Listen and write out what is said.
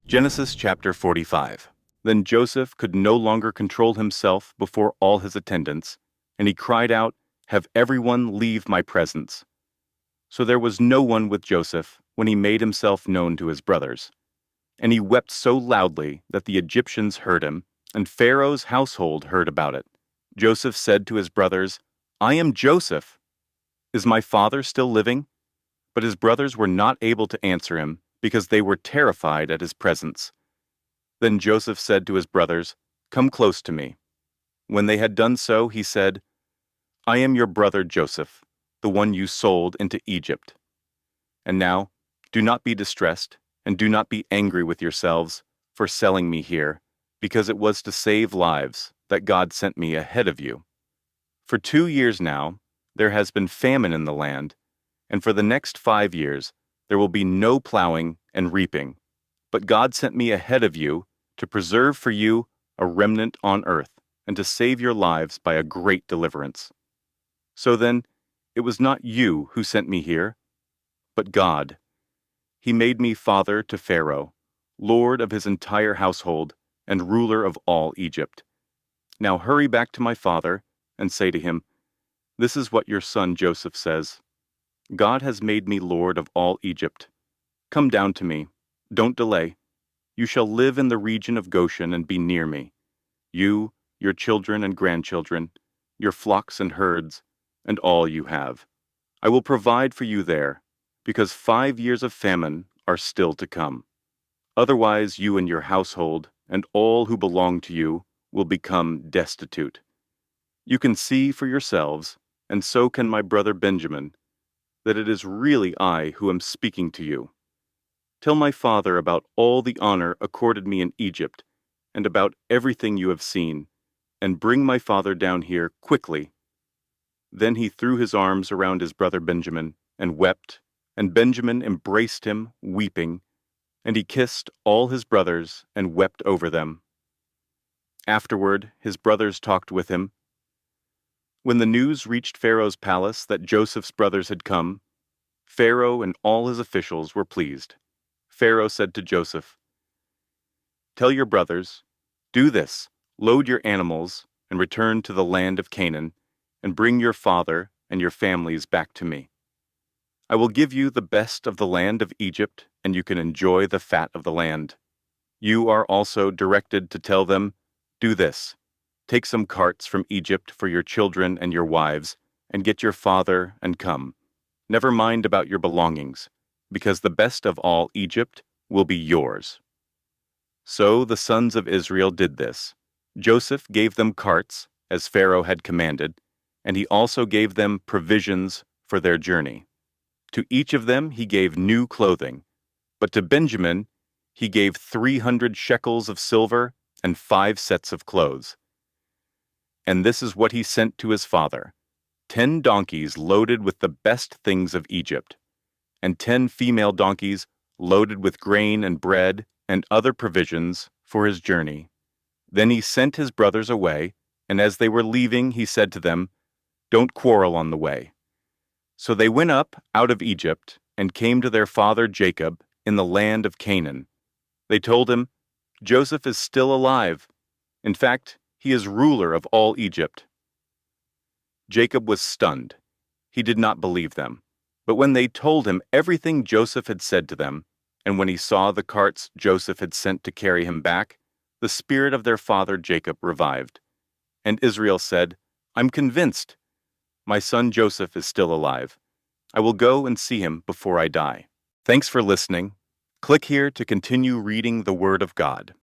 Genesis chapter 45. Then Joseph could no longer control himself before all his attendants, and he cried out, "Have everyone leave my presence." So there was no one with Joseph when he made himself known to his brothers. And he wept so loudly that the Egyptians heard him, and Pharaoh's household heard about it. Joseph said to his brothers, "I am Joseph. Is my father still living?" But his brothers were not able to answer him, because they were terrified at his presence. Then Joseph said to his brothers, "Come close to me." When they had done so, he said, "I am your brother Joseph, the one you sold into Egypt. And now, do not be distressed, and do not be angry with yourselves for selling me here, because it was to save lives that God sent me ahead of you. For 2 years now, there has been famine in the land, and for the next 5 years, there will be no plowing and reaping. But God sent me ahead of you to preserve for you a remnant on earth, and to save your lives by a great deliverance. So then, it was not you who sent me here, but God. He made me father to Pharaoh, lord of his entire household, and ruler of all Egypt. Now hurry back to my father, and say to him, 'This is what your son Joseph says. God has made me lord of all Egypt. Come down to me. Don't delay. You shall live in the region of Goshen and be near me. You, your children and grandchildren, your flocks and herds, and all you have. I will provide for you there, because 5 years of famine are still to come. Otherwise you and your household, and all who belong to you, will become destitute. You can see for yourselves, and so can my brother Benjamin, that it is really I who am speaking to you. Tell my father about all the honor accorded me in Egypt, and about everything you have seen, and bring my father down here quickly." Then he threw his arms around his brother Benjamin, and wept, and Benjamin embraced him, weeping, and he kissed all his brothers and wept over them. Afterward, his brothers talked with him. When the news reached Pharaoh's palace that Joseph's brothers had come, Pharaoh and all his officials were pleased. Pharaoh said to Joseph, "Tell your brothers, do this, load your animals, and return to the land of Canaan, and bring your father and your families back to me. I will give you the best of the land of Egypt, and you can enjoy the fat of the land. You are also directed to tell them, 'Do this. Take some carts from Egypt for your children and your wives, and get your father and come. Never mind about your belongings, because the best of all Egypt will be yours.'" So the sons of Israel did this. Joseph gave them carts, as Pharaoh had commanded, and he also gave them provisions for their journey. To each of them he gave new clothing, but to Benjamin he gave 300 shekels of silver and 5 sets of clothes. And this is what he sent to his father: 10 donkeys loaded with the best things of Egypt, and 10 female donkeys loaded with grain and bread and other provisions for his journey. Then he sent his brothers away, and as they were leaving he said to them, "Don't quarrel on the way." So they went up out of Egypt and came to their father Jacob in the land of Canaan. They told him, "Joseph is still alive. In fact, he is ruler of all Egypt." Jacob was stunned. He did not believe them. But when they told him everything Joseph had said to them, and when he saw the carts Joseph had sent to carry him back, the spirit of their father Jacob revived. And Israel said, "I'm convinced. My son Joseph is still alive. I will go and see him before I die." Thanks for listening. Click here to continue reading the Word of God.